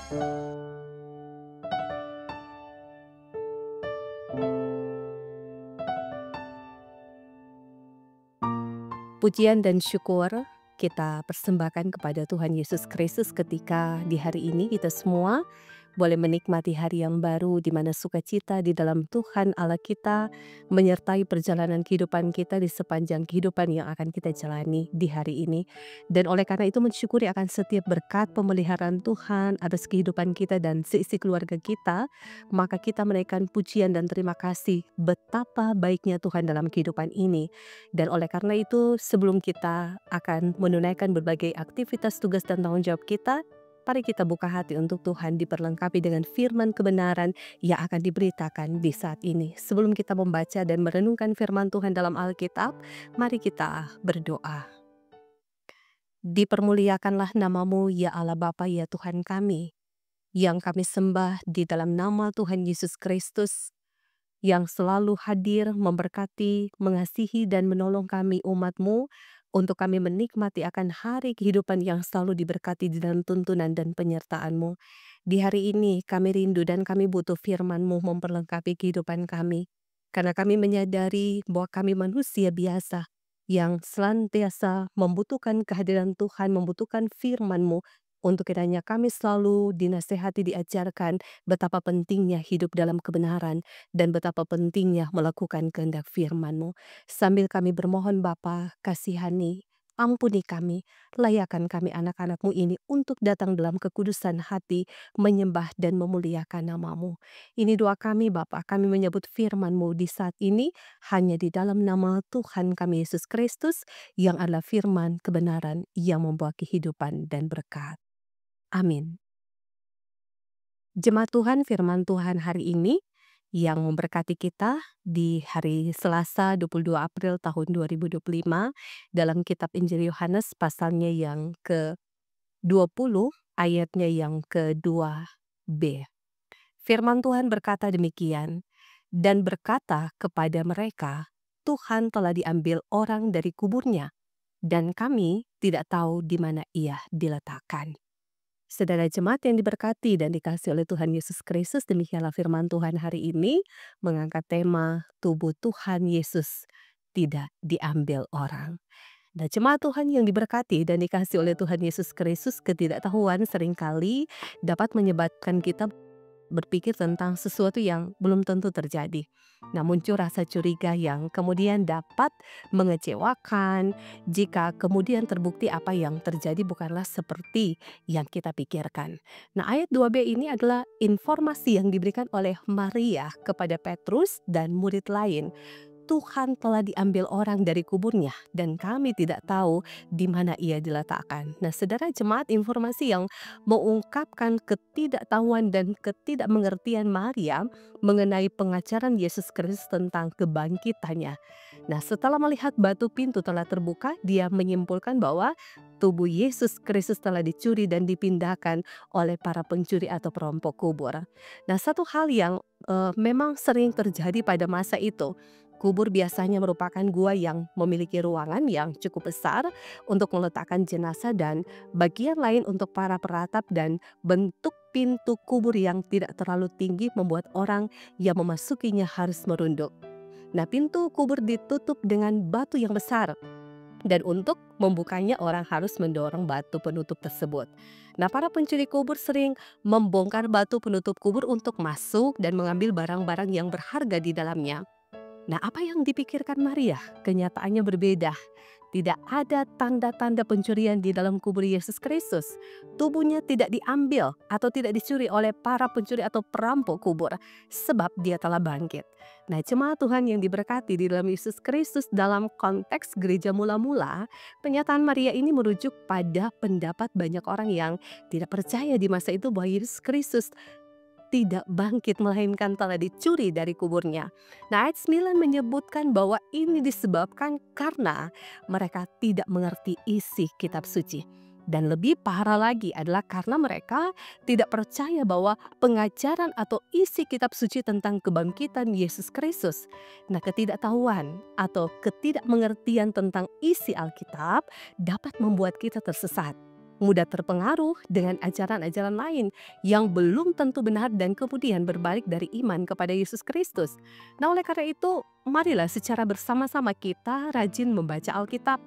Pujian dan syukur kita persembahkan kepada Tuhan Yesus Kristus ketika di hari ini kita semua boleh menikmati hari yang baru di mana sukacita di dalam Tuhan Allah kita menyertai perjalanan kehidupan kita di sepanjang kehidupan yang akan kita jalani di hari ini. Dan oleh karena itu mensyukuri akan setiap berkat pemeliharaan Tuhan atas kehidupan kita dan seisi keluarga kita, maka kita menaikkan pujian dan terima kasih betapa baiknya Tuhan dalam kehidupan ini. Dan oleh karena itu, sebelum kita akan menunaikan berbagai aktivitas, tugas, dan tanggung jawab kita, mari kita buka hati untuk Tuhan diperlengkapi dengan firman kebenaran yang akan diberitakan di saat ini. Sebelum kita membaca dan merenungkan firman Tuhan dalam Alkitab, mari kita berdoa. Dipermuliakanlah namamu ya Allah Bapa ya Tuhan kami, yang kami sembah di dalam nama Tuhan Yesus Kristus, yang selalu hadir, memberkati, mengasihi, dan menolong kami umat-Mu untuk kami menikmati akan hari kehidupan yang selalu diberkati di dalam tuntunan dan penyertaan-Mu. Di hari ini kami rindu dan kami butuh firman-Mu memperlengkapi kehidupan kami. Karena kami menyadari bahwa kami manusia biasa yang senantiasa membutuhkan kehadiran Tuhan, membutuhkan firman-Mu untuk kiranya kami selalu dinasehati, diajarkan betapa pentingnya hidup dalam kebenaran dan betapa pentingnya melakukan kehendak firman-Mu. Sambil kami bermohon Bapa, kasihani, ampuni kami, layakan kami anak-anak-Mu ini untuk datang dalam kekudusan hati, menyembah dan memuliakan nama-Mu. Ini doa kami Bapa, kami menyebut firman-Mu di saat ini hanya di dalam nama Tuhan kami Yesus Kristus yang adalah firman kebenaran yang membawa kehidupan dan berkat. Amin. Jemaat Tuhan, firman Tuhan hari ini yang memberkati kita di hari Selasa 22 April tahun 2025 dalam kitab Injil Yohanes pasalnya yang ke-20 ayatnya yang ke-2b. Firman Tuhan berkata demikian, dan berkata kepada mereka, Tuhan telah diambil orang dari kuburnya, dan kami tidak tahu di mana ia diletakkan. Saudara jemaat yang diberkati dan dikasihi oleh Tuhan Yesus Kristus, demikianlah firman Tuhan hari ini mengangkat tema tubuh Tuhan Yesus tidak diambil orang. Nah, jemaat Tuhan yang diberkati dan dikasihi oleh Tuhan Yesus Kristus, ketidaktahuan seringkali dapat menyebabkan kita berpikir tentang sesuatu yang belum tentu terjadi. Nah, muncul rasa curiga yang kemudian dapat mengecewakan jika kemudian terbukti apa yang terjadi bukanlah seperti yang kita pikirkan. Nah, ayat 2b ini adalah informasi yang diberikan oleh Maria kepada Petrus dan murid lain. Tuhan telah diambil orang dari kuburnya dan kami tidak tahu di mana ia diletakkan. Nah, saudara jemaat, informasi yang mengungkapkan ketidaktahuan dan ketidakmengertian Maria mengenai pengajaran Yesus Kristus tentang kebangkitannya. Nah, setelah melihat batu pintu telah terbuka, dia menyimpulkan bahwa tubuh Yesus Kristus telah dicuri dan dipindahkan oleh para pencuri atau perampok kubur. Nah, satu hal yang memang sering terjadi pada masa itu, kubur biasanya merupakan gua yang memiliki ruangan yang cukup besar untuk meletakkan jenazah dan bagian lain untuk para peratap, dan bentuk pintu kubur yang tidak terlalu tinggi membuat orang yang memasukinya harus merunduk. Nah, pintu kubur ditutup dengan batu yang besar, dan untuk membukanya orang harus mendorong batu penutup tersebut. Nah, para pencuri kubur sering membongkar batu penutup kubur untuk masuk dan mengambil barang-barang yang berharga di dalamnya. Nah, apa yang dipikirkan Maria? Kenyataannya berbeda. Tidak ada tanda-tanda pencurian di dalam kubur Yesus Kristus. Tubuhnya tidak diambil atau tidak dicuri oleh para pencuri atau perampok kubur, sebab dia telah bangkit. Nah, jemaat Tuhan yang diberkati di dalam Yesus Kristus, dalam konteks gereja mula-mula, pernyataan Maria ini merujuk pada pendapat banyak orang yang tidak percaya di masa itu bahwa Yesus Kristus tidak bangkit melainkan telah dicuri dari kuburnya. Nah, ayat 9 menyebutkan bahwa ini disebabkan karena mereka tidak mengerti isi kitab suci. Dan lebih parah lagi adalah karena mereka tidak percaya bahwa pengajaran atau isi kitab suci tentang kebangkitan Yesus Kristus. Nah, ketidaktahuan atau ketidakmengertian tentang isi Alkitab dapat membuat kita tersesat. mudah terpengaruh dengan ajaran-ajaran lain yang belum tentu benar dan kemudian berbalik dari iman kepada Yesus Kristus. Nah, oleh karena itu, marilah secara bersama-sama kita rajin membaca Alkitab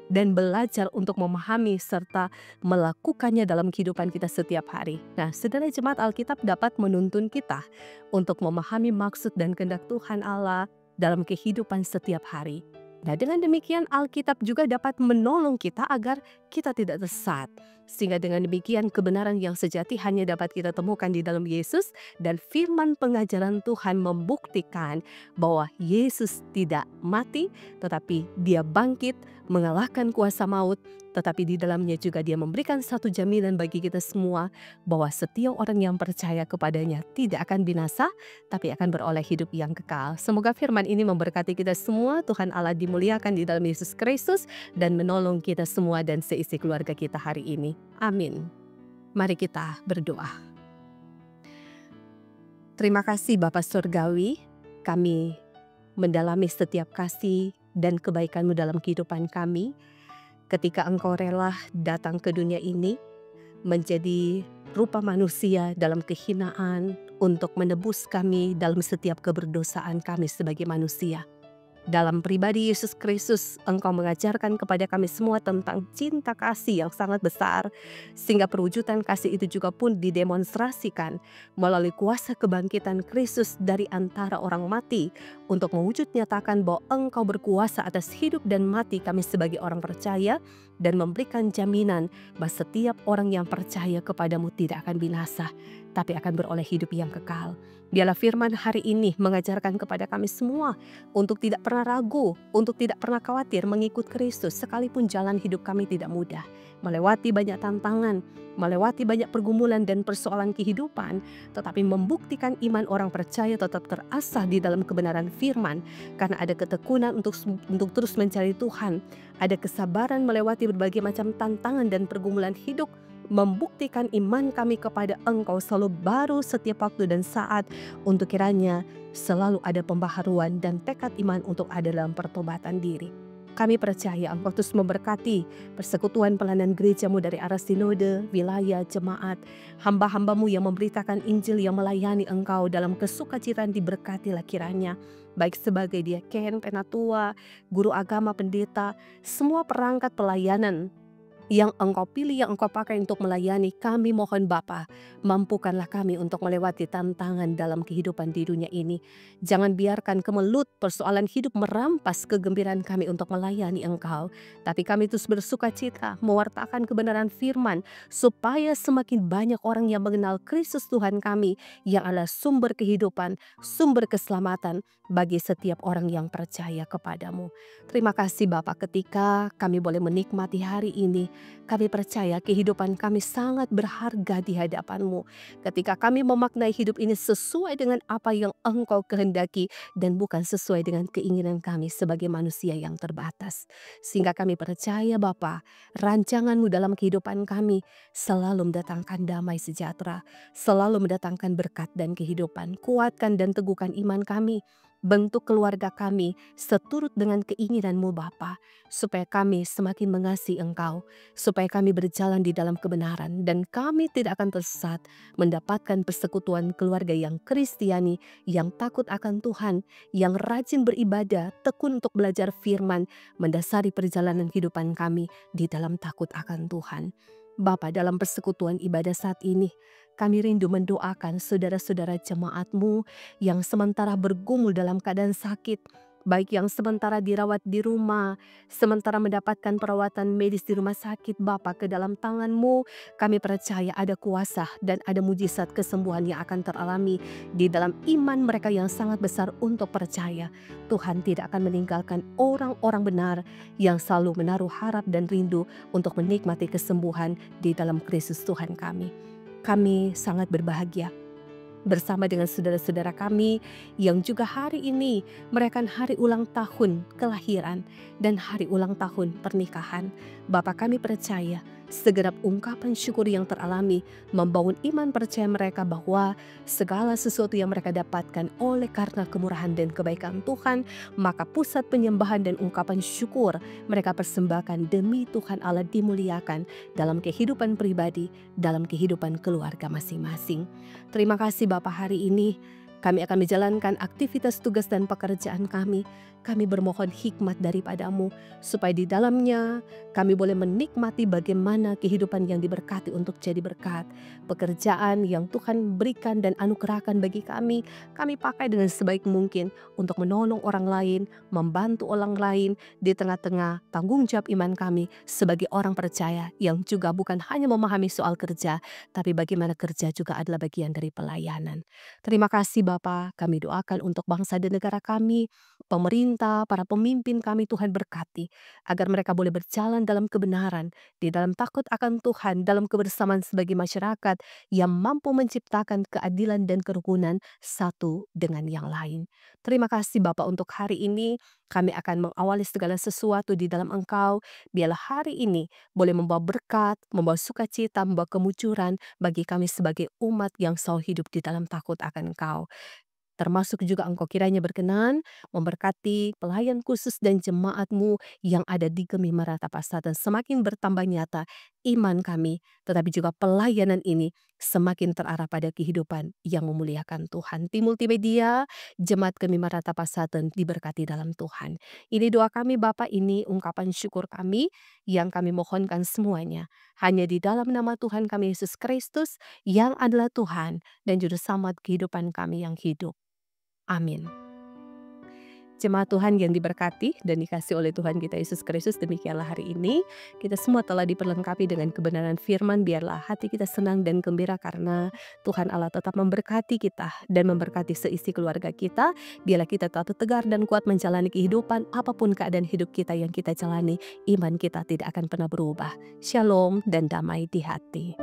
dan belajar untuk memahami serta melakukannya dalam kehidupan kita setiap hari. Nah, saudara jemaat, Alkitab dapat menuntun kita untuk memahami maksud dan kehendak Tuhan Allah dalam kehidupan setiap hari. Nah, dengan demikian Alkitab juga dapat menolong kita agar kita tidak tersesat. Sehingga dengan demikian kebenaran yang sejati hanya dapat kita temukan di dalam Yesus, dan firman pengajaran Tuhan membuktikan bahwa Yesus tidak mati, tetapi Dia bangkit mengalahkan kuasa maut, tetapi di dalamnya juga Dia memberikan satu jaminan bagi kita semua bahwa setiap orang yang percaya kepadanya tidak akan binasa, tapi akan beroleh hidup yang kekal. Semoga firman ini memberkati kita semua. Tuhan Allah dimuliakan di dalam Yesus Kristus dan menolong kita semua dan seisi keluarga kita hari ini. Amin. Mari kita berdoa. Terima kasih Bapa Surgawi, kami mendalami setiap kasih dan kebaikan-Mu dalam kehidupan kami. Ketika Engkau rela datang ke dunia ini, menjadi rupa manusia dalam kehinaan untuk menebus kami dalam setiap keberdosaan kami sebagai manusia. Dalam pribadi Yesus Kristus, Engkau mengajarkan kepada kami semua tentang cinta kasih yang sangat besar, sehingga perwujudan kasih itu juga pun didemonstrasikan melalui kuasa kebangkitan Kristus dari antara orang mati, untuk mewujud nyatakan bahwa Engkau berkuasa atas hidup dan mati kami sebagai orang percaya, dan memberikan jaminan bahwa setiap orang yang percaya kepadamu tidak akan binasa, tapi akan beroleh hidup yang kekal. Biarlah firman hari ini mengajarkan kepada kami semua untuk tidak pernah ragu, untuk tidak pernah khawatir mengikut Kristus, sekalipun jalan hidup kami tidak mudah, melewati banyak tantangan, melewati banyak pergumulan dan persoalan kehidupan, tetapi membuktikan iman orang percaya tetap terasah di dalam kebenaran firman, karena ada ketekunan untuk terus mencari Tuhan, ada kesabaran melewati berbagai macam tantangan dan pergumulan hidup, membuktikan iman kami kepada Engkau selalu baru setiap waktu dan saat, untuk kiranya selalu ada pembaharuan dan tekad iman untuk ada dalam pertobatan diri. Kami percaya Engkau terus memberkati persekutuan pelayanan gereja-Mu dari arah sinode, wilayah, jemaat, hamba-hamba-Mu yang memberitakan Injil, yang melayani Engkau dalam kesukacitaan, diberkatilah kiranya. Baik sebagai diaken, penatua, guru agama, pendeta, semua perangkat pelayanan yang Engkau pilih, yang Engkau pakai untuk melayani kami, mohon Bapa, mampukanlah kami untuk melewati tantangan dalam kehidupan di dunia ini. Jangan biarkan kemelut persoalan hidup merampas kegembiraan kami untuk melayani Engkau, tapi kami terus bersuka cita mewartakan kebenaran firman, supaya semakin banyak orang yang mengenal Kristus Tuhan kami, yang adalah sumber kehidupan, sumber keselamatan bagi setiap orang yang percaya kepadamu. Terima kasih Bapa, ketika kami boleh menikmati hari ini, kami percaya kehidupan kami sangat berharga di hadapan-Mu. Ketika kami memaknai hidup ini sesuai dengan apa yang Engkau kehendaki, dan bukan sesuai dengan keinginan kami sebagai manusia yang terbatas. Sehingga kami percaya Bapa, rancangan-Mu dalam kehidupan kami selalu mendatangkan damai sejahtera, selalu mendatangkan berkat dan kehidupan. Kuatkan dan teguhkan iman kami, bentuk keluarga kami seturut dengan keinginan-Mu Bapa, supaya kami semakin mengasihi Engkau, supaya kami berjalan di dalam kebenaran, dan kami tidak akan tersesat, mendapatkan persekutuan keluarga yang Kristiani, yang takut akan Tuhan, yang rajin beribadah, tekun untuk belajar firman, mendasari perjalanan kehidupan kami di dalam takut akan Tuhan. Bapa, dalam persekutuan ibadah saat ini, kami rindu mendoakan saudara-saudara jemaat-Mu yang sementara bergumul dalam keadaan sakit, baik yang sementara dirawat di rumah, sementara mendapatkan perawatan medis di rumah sakit. Bapa, ke dalam tangan-Mu kami percaya ada kuasa dan ada mujizat kesembuhan yang akan teralami di dalam iman mereka yang sangat besar untuk percaya. Tuhan tidak akan meninggalkan orang-orang benar yang selalu menaruh harap dan rindu untuk menikmati kesembuhan di dalam Kristus Tuhan kami. Kami sangat berbahagia bersama dengan saudara-saudara kami yang juga hari ini merayakan hari ulang tahun kelahiran dan hari ulang tahun pernikahan. Bapa, kami percaya segenap ungkapan syukur yang teralami membangun iman percaya mereka bahwa segala sesuatu yang mereka dapatkan oleh karena kemurahan dan kebaikan Tuhan, maka pusat penyembahan dan ungkapan syukur mereka persembahkan demi Tuhan Allah dimuliakan dalam kehidupan pribadi, dalam kehidupan keluarga masing-masing. Terima kasih Bapa, hari ini kami akan menjalankan aktivitas tugas dan pekerjaan kami. Kami bermohon hikmat daripadamu, supaya di dalamnya kami boleh menikmati bagaimana kehidupan yang diberkati untuk jadi berkat. Pekerjaan yang Tuhan berikan dan anugerahkan bagi kami pakai dengan sebaik mungkin untuk menolong orang lain, membantu orang lain di tengah-tengah tanggung jawab iman kami sebagai orang percaya yang juga bukan hanya memahami soal kerja, tapi bagaimana kerja juga adalah bagian dari pelayanan. Terima kasih Bapa, kami doakan untuk bangsa dan negara kami, pemerintah, para pemimpin kami Tuhan berkati, agar mereka boleh berjalan dalam kebenaran, di dalam takut akan Tuhan, dalam kebersamaan sebagai masyarakat yang mampu menciptakan keadilan dan kerukunan satu dengan yang lain. Terima kasih Bapa, untuk hari ini kami akan mengawali segala sesuatu di dalam Engkau. Biarlah hari ini boleh membawa berkat, membawa sukacita, membawa kemujuran bagi kami sebagai umat yang selalu hidup di dalam takut akan Engkau. Termasuk juga Engkau kiranya berkenan memberkati pelayan khusus dan jemaat-Mu yang ada di Gemi Maranatha Pasadan. Semakin bertambah nyata iman kami, tetapi juga pelayanan ini semakin terarah pada kehidupan yang memuliakan Tuhan. Tim Multimedia, Jemaat Gemi Maranatha Pasadan diberkati dalam Tuhan. Ini doa kami Bapa, ini ungkapan syukur kami yang kami mohonkan semuanya. Hanya di dalam nama Tuhan kami Yesus Kristus yang adalah Tuhan dan Juru Selamat kehidupan kami yang hidup. Amin. Jemaat Tuhan yang diberkati dan dikasihi oleh Tuhan kita Yesus Kristus, demikianlah hari ini kita semua telah diperlengkapi dengan kebenaran firman. Biarlah hati kita senang dan gembira karena Tuhan Allah tetap memberkati kita dan memberkati seisi keluarga kita. Biarlah kita tetap tegar dan kuat menjalani kehidupan apapun keadaan hidup kita yang kita jalani. Iman kita tidak akan pernah berubah. Shalom dan damai di hati.